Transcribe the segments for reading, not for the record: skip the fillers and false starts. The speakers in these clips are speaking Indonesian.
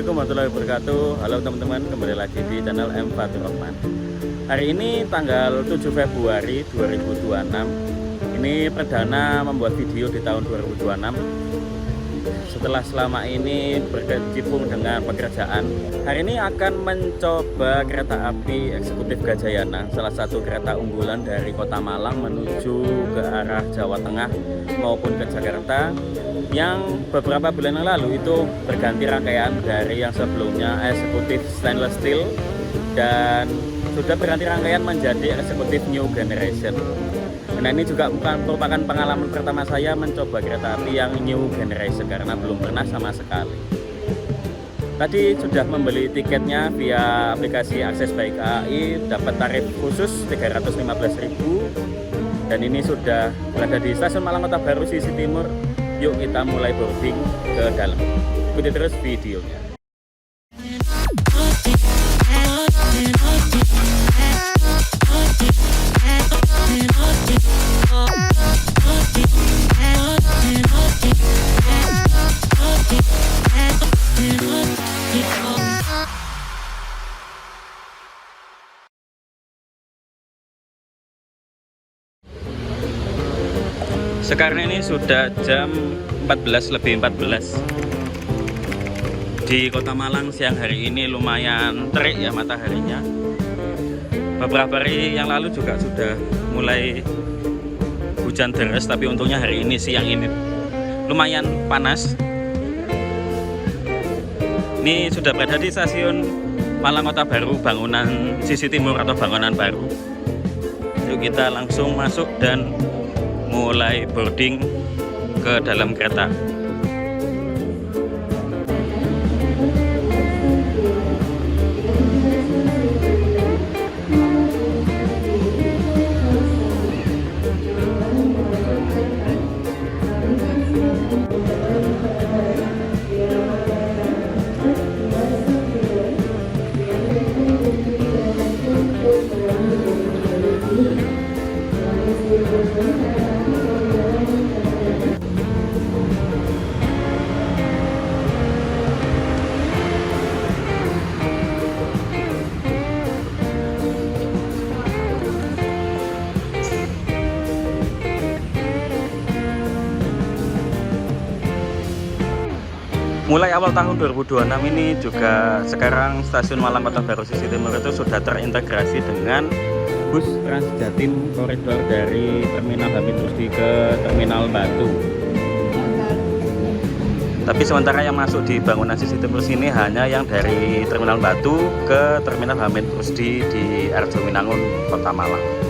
Assalamualaikum warahmatullahi wabarakatuh. Halo teman-teman, kembali lagi di channel M Fatur Rahman. Hari ini tanggal 7 Februari 2026. Ini perdana membuat video di tahun 2026 setelah selama ini berkecimpung dengan pekerjaan. Hari ini akan mencoba kereta api eksekutif Gajayana, salah satu kereta unggulan dari kota Malang menuju ke arah Jawa Tengah maupun ke Jakarta, yang beberapa bulan yang lalu itu berganti rangkaian dari yang sebelumnya eksekutif stainless steel dan sudah berganti rangkaian menjadi eksekutif new generation. Nah, ini juga merupakan pengalaman pertama saya mencoba kereta api yang new generation karena belum pernah sama sekali. Tadi sudah membeli tiketnya via aplikasi Akses Baik KAI, dapat tarif khusus 315.000, dan ini sudah berada di stasiun Malang Kota Baru sisi timur. Yuk kita mulai boarding ke dalam. Ikuti terus videonya. Sekarang ini sudah jam 14:14. Di Kota Malang siang hari ini lumayan terik ya mataharinya. Beberapa hari yang lalu juga sudah mulai hujan deras, tapi untungnya hari ini siang ini lumayan panas. Ini sudah berada di stasiun Malang Kota Baru, bangunan sisi timur atau bangunan baru. Yuk kita langsung masuk dan mulai boarding ke dalam kereta. Mulai awal tahun 2026 ini juga sekarang stasiun Malang Kota Baru sisi timur itu sudah terintegrasi dengan bus Transjatim koridor dari Terminal Hamid Rusdi ke Terminal Batu. Tapi sementara yang masuk di bangunan sisi timur sini hanya yang dari Terminal Batu ke Terminal Hamid Rusdi di Arjowinangun, Kota Malang.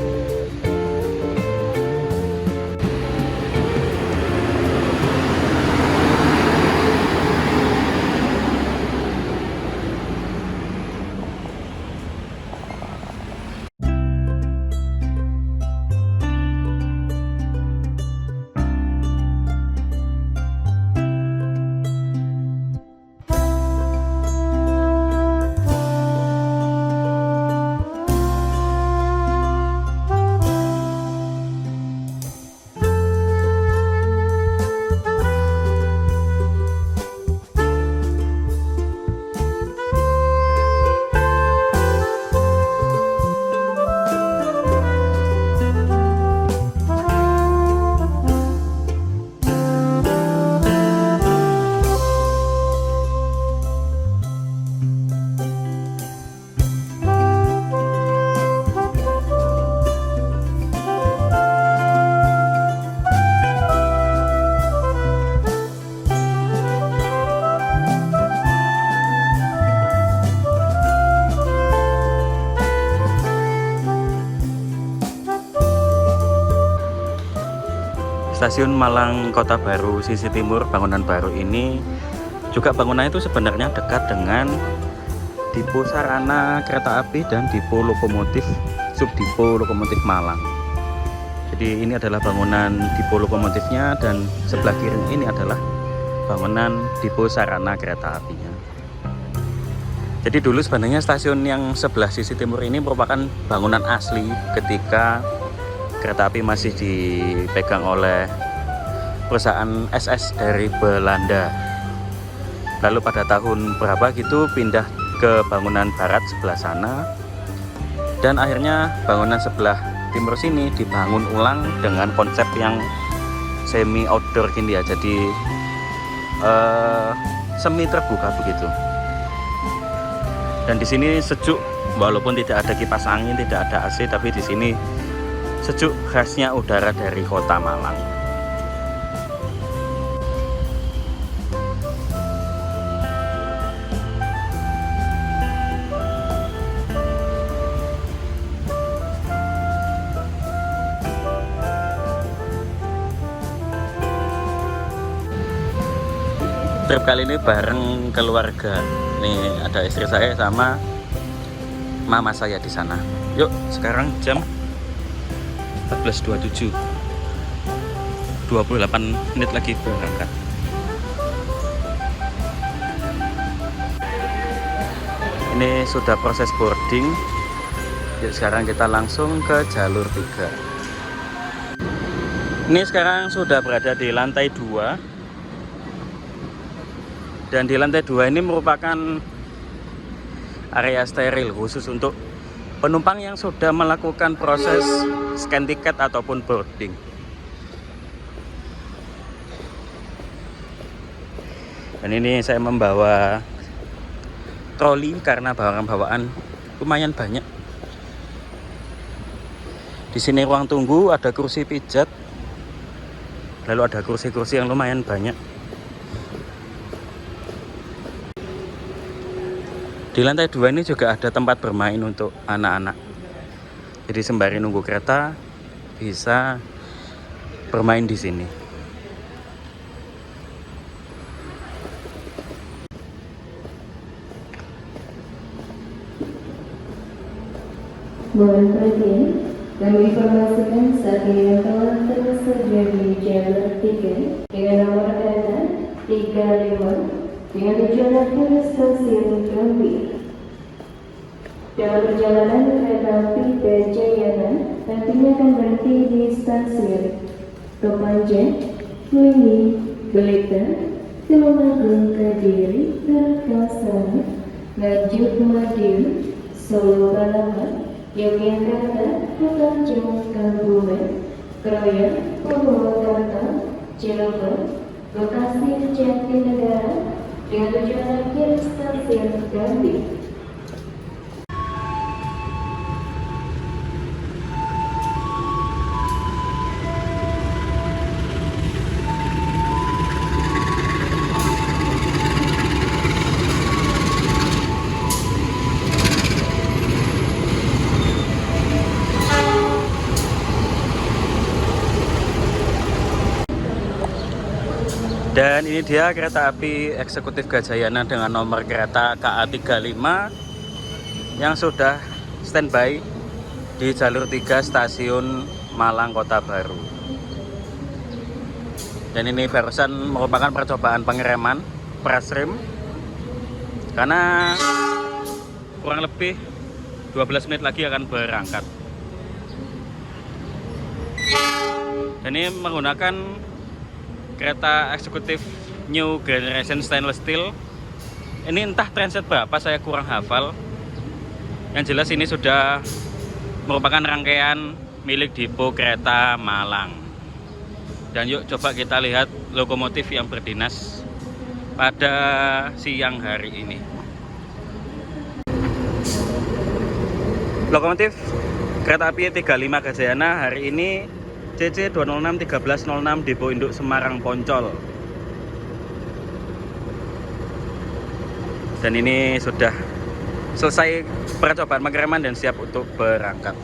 Stasiun Malang Kota Baru sisi timur, bangunan baru ini juga bangunannya itu sebenarnya dekat dengan Dipo Sarana Kereta Api dan Dipo Lokomotif Subdipo Lokomotif Malang. Jadi ini adalah bangunan Dipo Lokomotifnya dan sebelah kiri ini adalah bangunan Dipo Sarana Kereta Apinya. Jadi dulu sebenarnya stasiun yang sebelah sisi timur ini merupakan bangunan asli ketika kereta api masih dipegang oleh perusahaan SS dari Belanda. Lalu pada tahun berapa gitu pindah ke bangunan barat sebelah sana, dan akhirnya bangunan sebelah timur sini dibangun ulang dengan konsep yang semi outdoor gini ya, jadi semi terbuka begitu. Dan di sini sejuk, walaupun tidak ada kipas angin, tidak ada AC, tapi di sini sejuk khasnya udara dari kota Malang. Trip kali ini bareng keluarga. Nih ada istri saya sama mama saya di sana. Yuk, sekarang jam 14.27. 28 menit lagi berangkat. Ini sudah proses boarding. Yuk, sekarang kita langsung ke jalur 3. Ini sekarang sudah berada di lantai 2. Dan di lantai 2 ini merupakan area steril khusus untuk penumpang yang sudah melakukan proses scan tiket ataupun boarding. Dan ini saya membawa troli karena bawaan lumayan banyak. Di sini ruang tunggu, ada kursi pijat, lalu ada kursi-kursi yang lumayan banyak. Di lantai 2 ini juga ada tempat bermain untuk anak-anak. Jadi sembari nunggu kereta bisa bermain di sini. Mohon perhatian, kami informasikan saat ini yang telah tersedia di jalur 3 dengan nomor kereta 35 dengan tujuan akhir stasiun Gambir. Dalam perjalanan kereta api ke Jayana nantinya akan berhenti di stasiun Topanjen, Fluini, Gelita, Tulungagung, Kediri, Kartasana, Nganjuk, Madiun, Solo, Balapan, Yogyakarta, Tanjung, Kebumen, Kroya, Purwakarta, Cirebon, Bekasi, Jatinegara dengan tujuan akhir stasiun Gambir. Dan ini dia kereta api eksekutif Gajayana dengan nomor kereta KA35 yang sudah standby di jalur 3 stasiun Malang Kota Baru. Dan ini barusan merupakan percobaan pengereman press rem, karena kurang lebih 12 menit lagi akan berangkat. Dan ini menggunakan kereta eksekutif New Generation Stainless Steel. Ini entah transit berapa, saya kurang hafal. Yang jelas ini sudah merupakan rangkaian milik Depo Kereta Malang. Dan yuk coba kita lihat lokomotif yang berdinas pada siang hari ini. Lokomotif kereta api 35 Gajayana hari ini CC 206 1306 Depo Induk Semarang Poncol. Dan ini sudah selesai percobaan pengereman dan siap untuk berangkat.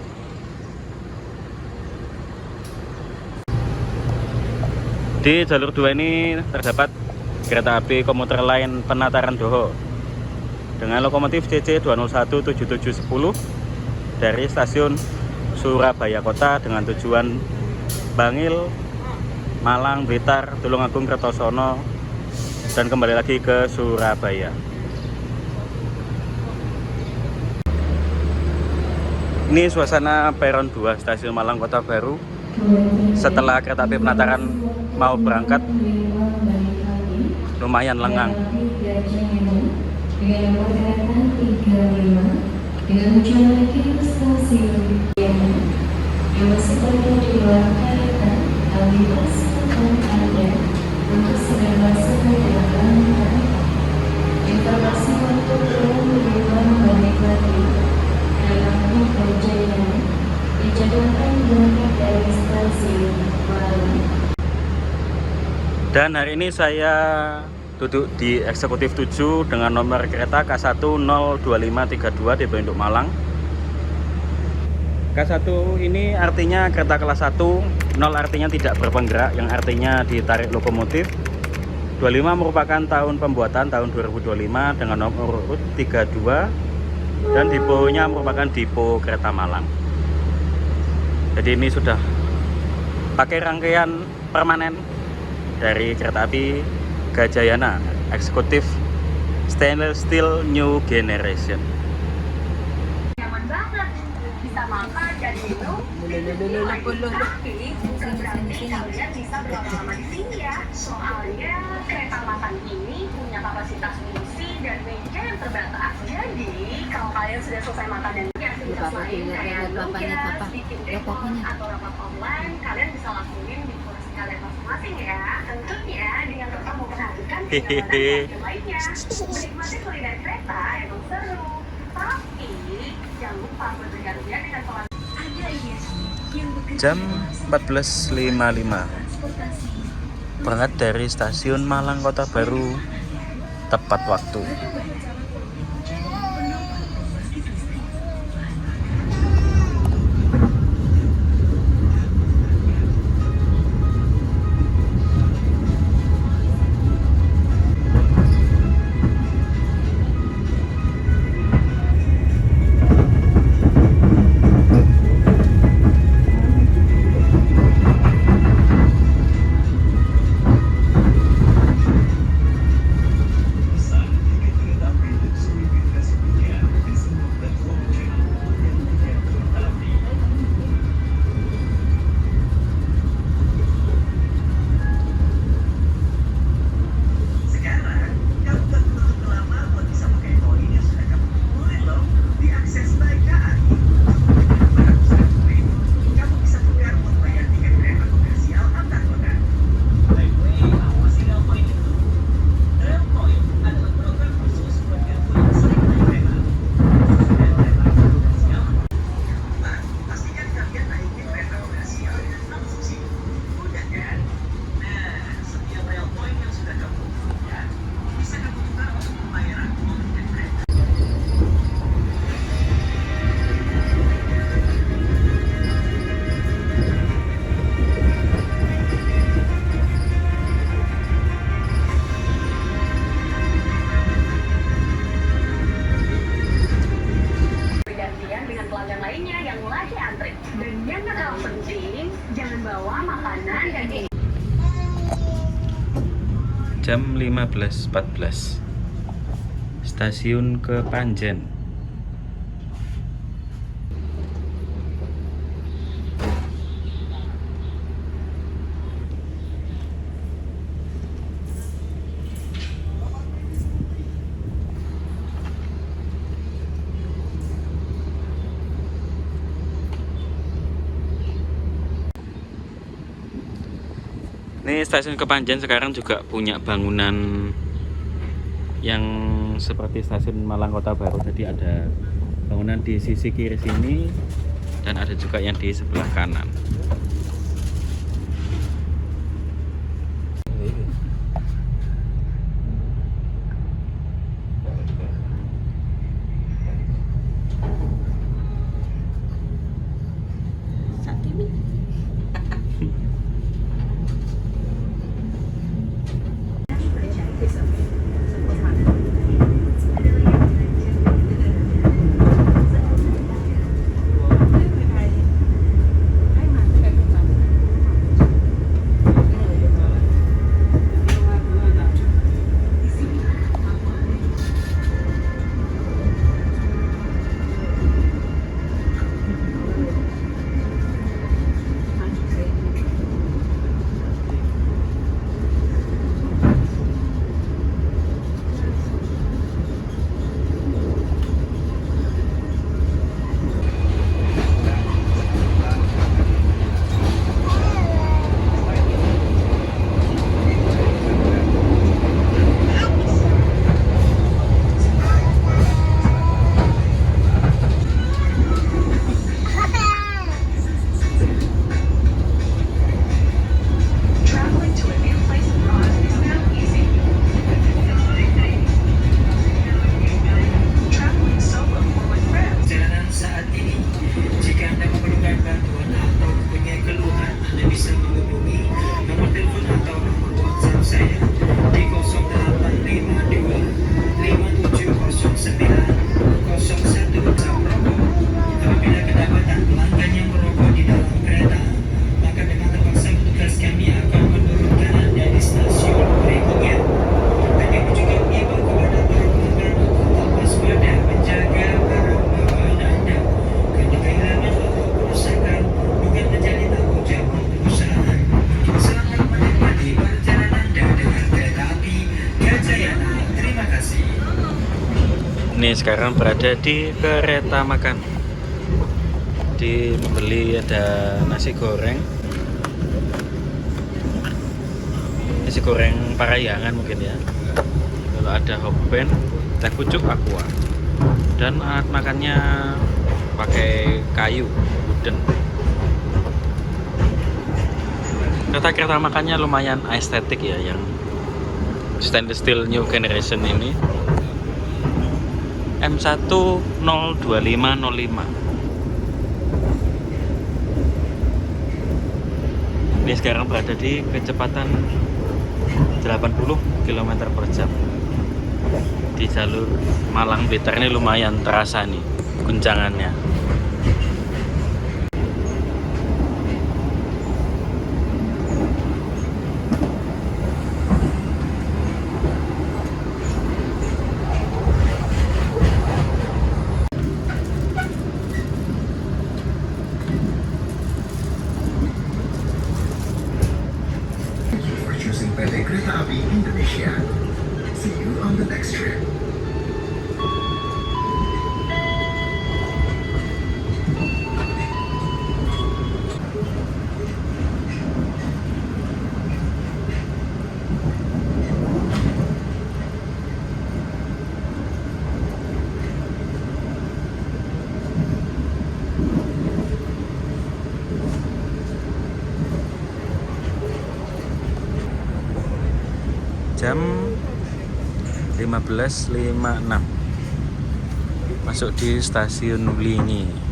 Di jalur 2 ini terdapat kereta api komuter lain Penataran Doho dengan lokomotif CC 201 7710 dari stasiun Surabaya Kota dengan tujuan Bangil, Malang, Blitar, Tulungagung, Kertosono, dan kembali lagi ke Surabaya. Ini suasana peron 2 stasiun Malang Kota Baru setelah kereta api Penataran mau berangkat lumayan lengang. Dengan nomor kereta 35 dengan tujuan akhir stasiun Yemen yang masih berada di luar kereta, kami persilakan Anda untuk segera masuk ke dalam kereta. Informasi untuk yang menikmati dalam perjalanan dijadwalkan berangkat dari stasiun Malang. Dan hari ini saya duduk di eksekutif 7 dengan nomor kereta K102532 di Induk Malang. K1 ini artinya kereta kelas 1, 0 artinya tidak berpenggerak, yang artinya ditarik lokomotif. 25 merupakan tahun pembuatan tahun 2025 dengan nomor urut 32 dan diponya merupakan dipo kereta Malang. Jadi ini sudah pakai rangkaian permanen dari kereta api Gajayana Eksekutif Stainless Steel New Generation. Nyaman banget, bisa makan dan minum. Tapi bukan berarti kalian bisa berlama-lama di sini ya. Soalnya kereta makan ini punya kapasitas kursi dan meja yang terbatas. Jadi kalau kalian sudah selesai makan dan aktivitas lain kayak nugas, bikin dekor atau rapat online, kalian bisa lakuin di kursi kalian masing-masing ya. Tentunya dengan tetap memperhatikan kenyamanan lainnya. Menikmati kuliner kereta emang seru, tapi jangan lupa berjaga-jaga dengan sholat. Jam 14.55 berangkat dari stasiun Malang Kota Baru tepat waktu. Jam 15.14 stasiun Kepanjen. Ini stasiun Kepanjen sekarang juga punya bangunan yang seperti stasiun Malang Kota Baru. Jadi ada bangunan di sisi kiri sini dan ada juga yang di sebelah kanan. sekarang berada di kereta makan. Dibeli ada nasi goreng Parahyangan mungkin ya. Lalu ada hokben, teh pucuk, aqua, dan alat makannya pakai kayu wooden. Kereta makannya lumayan estetik ya, yang stainless steel new generation ini. M102505. Ini sekarang berada di kecepatan 80 km per jam. Di jalur Malang Blitar ini lumayan terasa nih guncangannya. For choosing PT Kereta Api Indonesia. See you on the next trip. Jam 15.56 masuk di stasiun Wlingi.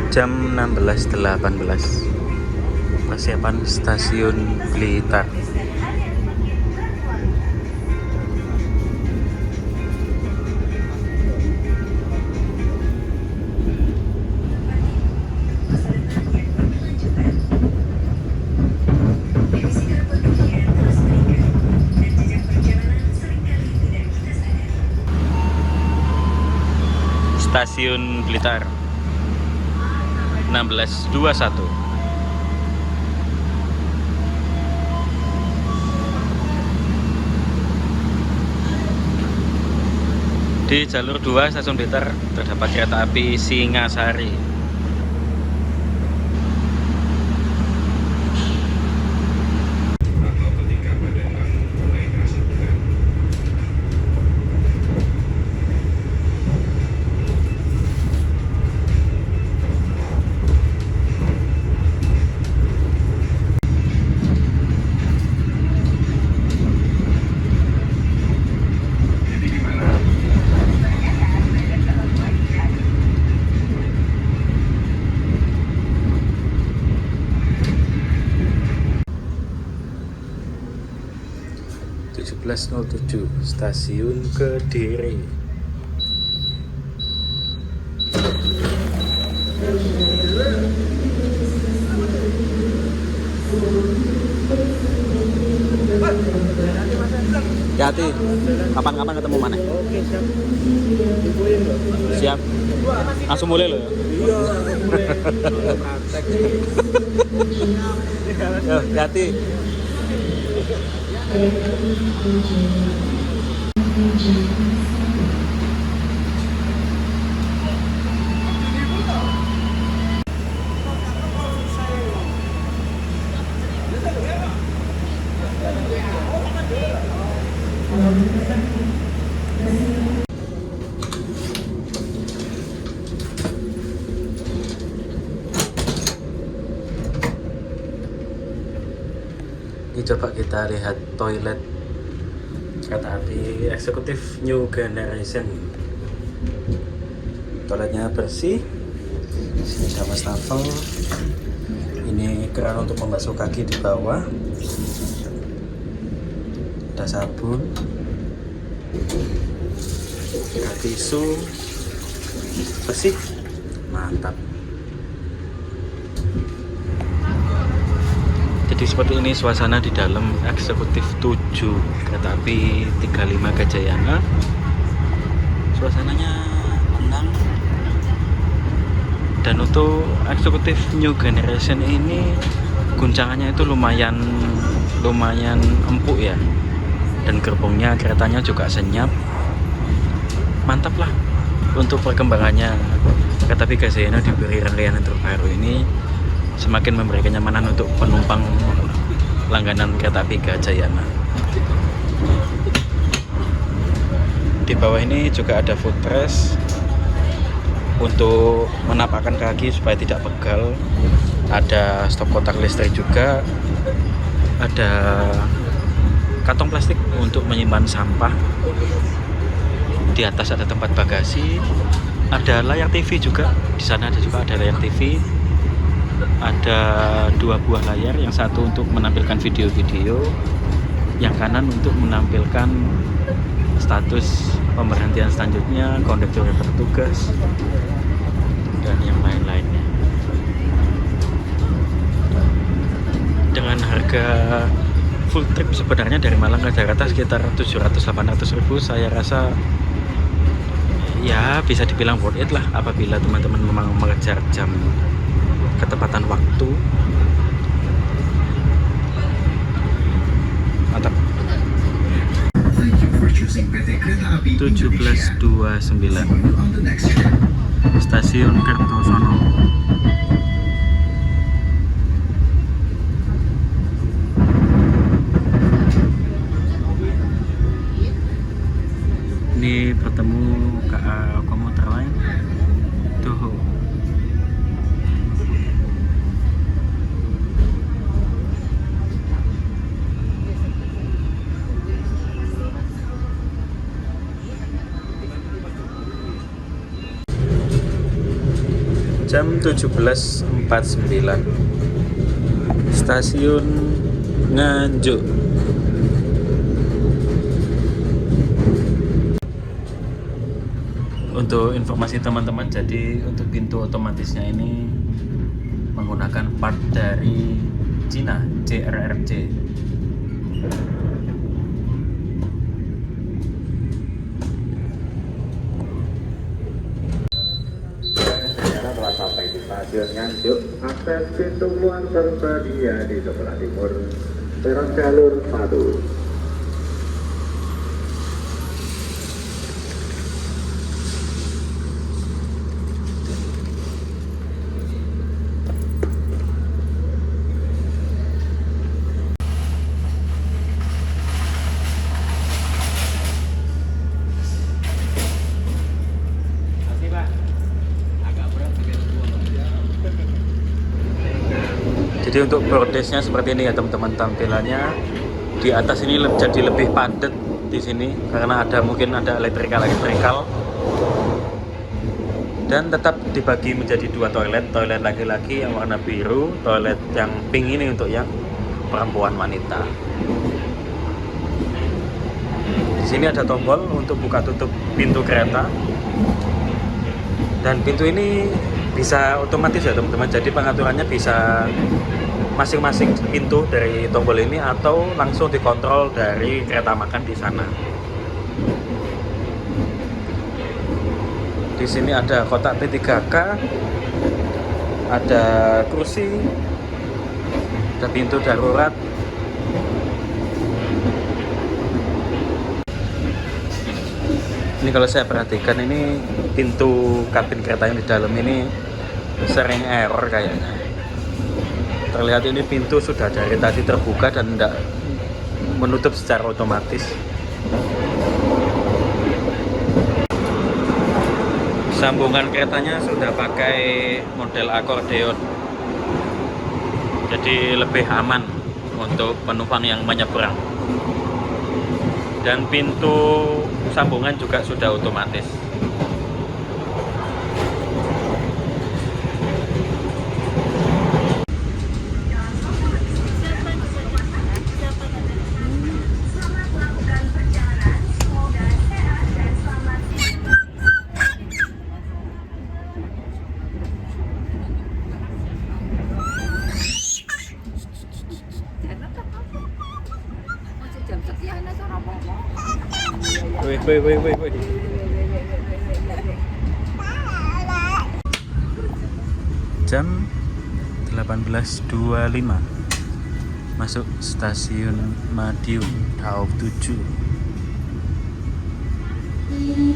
Jam 16.18 persiapan stasiun Blitar. Stasiun Blitar 16.21. Di jalur 2 stasiun Blitar terdapat kereta api Singasari. (17.07) Stasiun Kediri. Hati, kapan-kapan ketemu mana? Oke, siap. Siap. Langsung mulai loh. Iya, mulai praktek. Yo, hati. Ini coba kita lihat toilet kereta api eksekutif New Generation. Toiletnya bersih. Sini ada wastafel. Ini keran untuk membasuh kaki di bawah. ada sabun, ada tisu, bersih, mantap. Jadi seperti ini suasana di dalam eksekutif 7 kereta api 35 Gajayana. Suasananya tenang. Dan untuk eksekutif new generation ini guncangannya itu lumayan empuk ya. Dan gerbongnya keretanya juga senyap. Mantap lah untuk perkembangannya kereta api Gajayana diberi rangkaian yang terbaru ini. Semakin memberi kenyamanan untuk penumpang langganan kereta api Gajayana. Di bawah ini juga ada footrest untuk menapakkan kaki supaya tidak pegal. Ada stop kotak listrik juga. Ada kantong plastik untuk menyimpan sampah. Di atas ada tempat bagasi. Ada layar TV juga. Di sana ada layar TV. Ada 2 buah layar, yang satu untuk menampilkan video-video, yang kanan untuk menampilkan status pemberhentian selanjutnya, kondektur yang bertugas, dan yang lain-lainnya. Dengan harga full trip sebenarnya dari Malang ke Jakarta sekitar 700-800 ribu, saya rasa ya bisa dibilang worth it lah apabila teman-teman memang mengejar jam ketepatan waktu. Mantap. 1729 Stasiun Kertosono. Ini bertemu KA komuter lain tuh. Jam 17.49 Stasiun Nganjuk. Untuk informasi teman-teman, jadi untuk pintu otomatisnya ini menggunakan part dari Cina, CRRC. Telah sampai di stasiun Nganjuk. Akses pintu keluar tersedia di sebelah timur peron jalur 1. Jadi untuk bordesnya seperti ini ya teman-teman, tampilannya di atas ini jadi lebih padat di sini karena mungkin ada elektrikal dan tetap dibagi menjadi 2 toilet laki-laki yang warna biru, toilet yang pink ini untuk yang perempuan wanita. Di sini ada tombol untuk buka tutup pintu kereta, dan pintu ini bisa otomatis ya teman-teman, jadi pengaturannya bisa masing-masing pintu dari tombol ini atau langsung dikontrol dari kereta makan di sana. Di sini ada kotak P3K, ada kursi, ada pintu darurat. Ini kalau saya perhatikan ini pintu kabin kereta yang di dalam ini sering error kayaknya. Terlihat ini pintu sudah dari tadi terbuka dan tidak menutup secara otomatis. Sambungan keretanya sudah pakai model akordeon, jadi lebih aman untuk penumpang yang menyeberang. Dan pintu sambungan juga sudah otomatis. Woi. Jam 18.25 masuk stasiun Madiun Daob 7.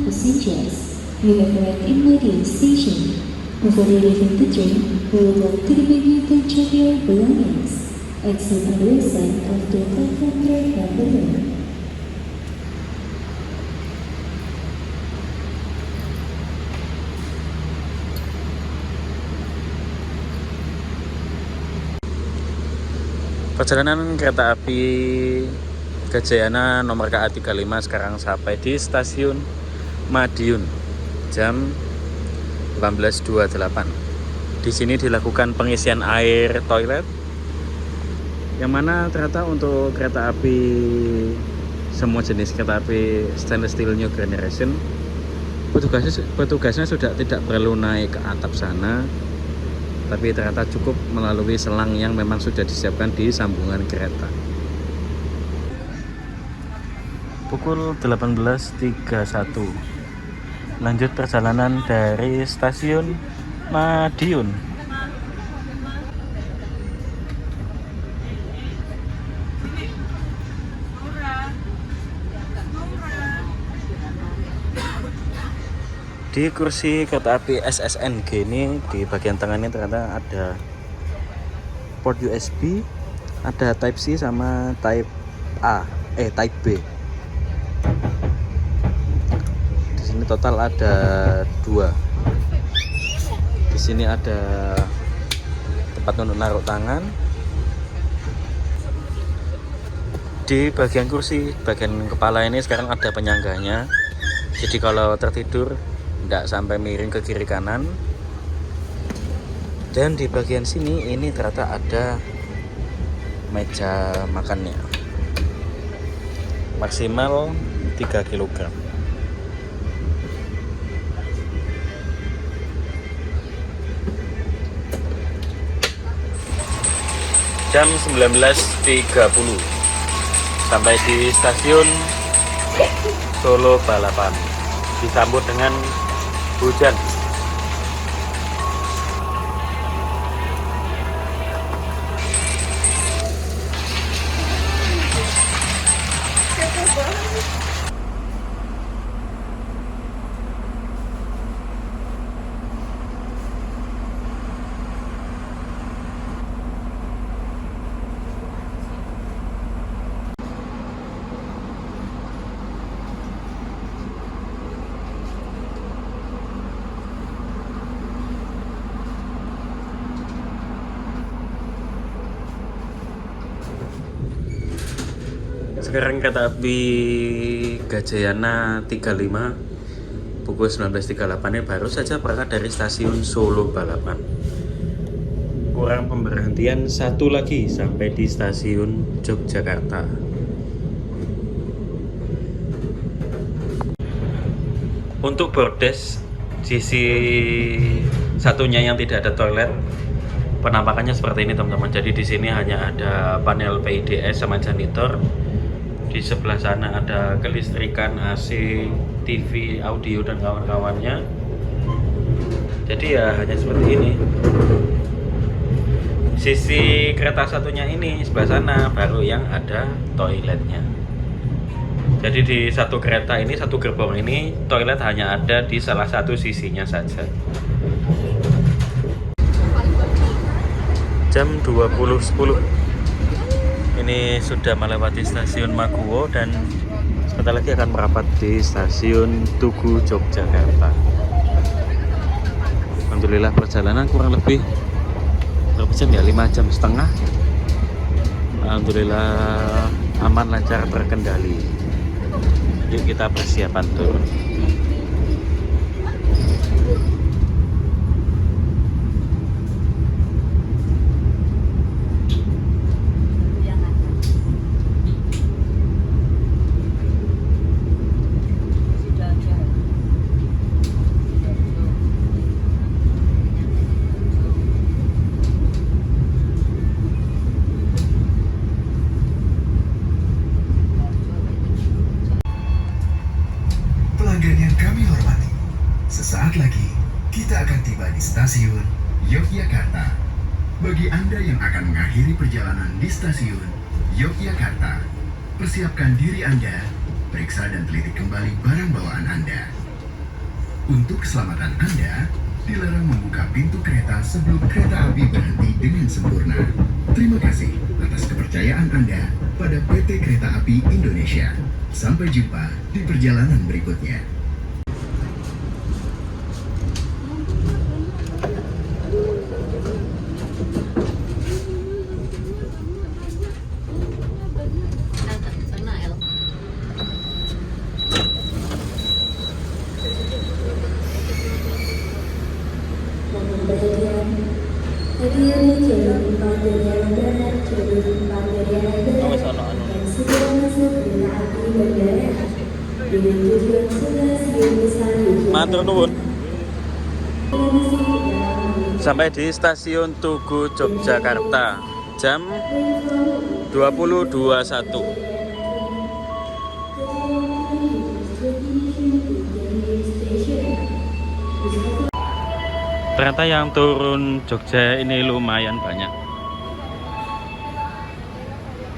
Passengers, we have arrived in Madiun Station. Before leaving the train, we would like to remind you to check your belongings. Exit on the side of the platform door below. Perjalanan kereta api Gajayana nomor KA 35 sekarang sampai di stasiun Madiun jam 18.28. Di sini dilakukan pengisian air toilet, yang mana ternyata untuk kereta api semua jenis kereta api stainless steel new generation, petugasnya sudah tidak perlu naik ke atap sana, tapi ternyata cukup melalui selang yang memang sudah disiapkan di sambungan kereta. Pukul 18.31 lanjut perjalanan dari stasiun Madiun. Di kursi kereta api SSNG ini di bagian tengahnya ternyata ada port USB, ada Type C sama Type B. Di sini total ada 2. Di sini ada tempat untuk naruh tangan. Di bagian kursi, bagian kepala ini sekarang ada penyangganya. Jadi kalau tertidur tidak sampai miring ke kiri kanan. Dan di bagian sini ini ternyata ada meja makannya, maksimal 3 kg. Jam 19.30 sampai di stasiun Solo Balapan, disambut dengan hujan. Sekarang kereta api Gajayana 35 pukul 19.38 ini baru saja berangkat dari stasiun Solo Balapan. Kurang pemberhentian satu lagi sampai di stasiun Yogyakarta. Untuk bordes sisi satunya yang tidak ada toilet, penampakannya seperti ini teman-teman. Jadi di sini hanya ada panel PIDS sama janitor. Di sebelah sana ada kelistrikan, AC, TV, audio dan kawan-kawannya. Jadi ya hanya seperti ini. Sisi kereta satunya ini sebelah sana baru yang ada toiletnya. Jadi di satu kereta ini, satu gerbong ini, toilet hanya ada di salah satu sisinya saja. Jam 20.10. Ini sudah melewati stasiun Maguwo dan sebentar lagi akan merapat di stasiun Tugu Yogyakarta. Alhamdulillah perjalanan kurang lebih berapa jam ya? 5,5 jam. Alhamdulillah aman, lancar, terkendali. Yuk kita persiapan turun. Sesaat lagi, kita akan tiba di stasiun Yogyakarta. Bagi Anda yang akan mengakhiri perjalanan di stasiun Yogyakarta, persiapkan diri Anda, periksa dan teliti kembali barang bawaan Anda. Untuk keselamatan Anda, dilarang membuka pintu kereta sebelum kereta api berhenti dengan sempurna. Terima kasih atas kepercayaan Anda pada PT Kereta Api Indonesia. Sampai jumpa di perjalanan berikutnya. Hadirin jalur 4 dari arah barat, jalur 4 dari arah barat, dan segera masuk kereta api bandara dengan tujuan stasiun besar Yogyakarta. Matur nuwun. Sampai di stasiun Tugu Yogyakarta jam 20.21. Ternyata yang turun Jogja ini lumayan banyak.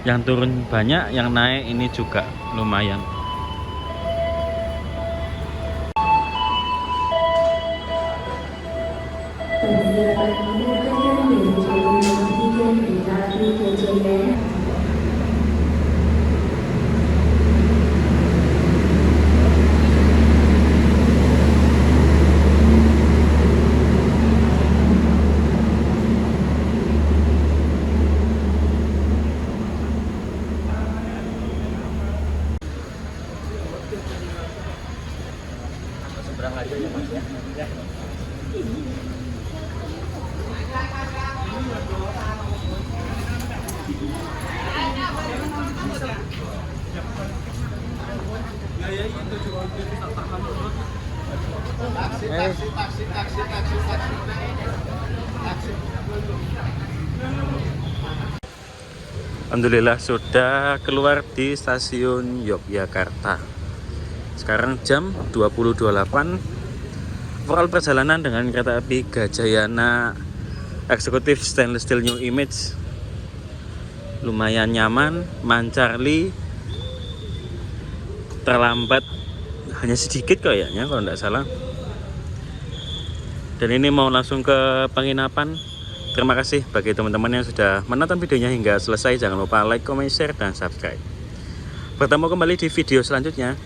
Yang turun banyak, yang naik ini juga lumayan. Persiapan diberangkatkan dari jalur nomor 3 kereta api Gajayana. Seberang aja ya Mas ya. Alhamdulillah sudah keluar di stasiun Yogyakarta. Sekarang jam 20.28. Overall perjalanan dengan kereta api Gajayana Eksekutif Stainless Steel New Image lumayan nyaman, mancarli, terlambat hanya sedikit kayaknya kalau tidak salah. Dan ini mau langsung ke penginapan. Terima kasih bagi teman-teman yang sudah menonton videonya hingga selesai. Jangan lupa like, comment, share, dan subscribe. Bertemu kembali di video selanjutnya.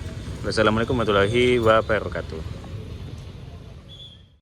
Wassalamualaikum warahmatullahi wabarakatuh.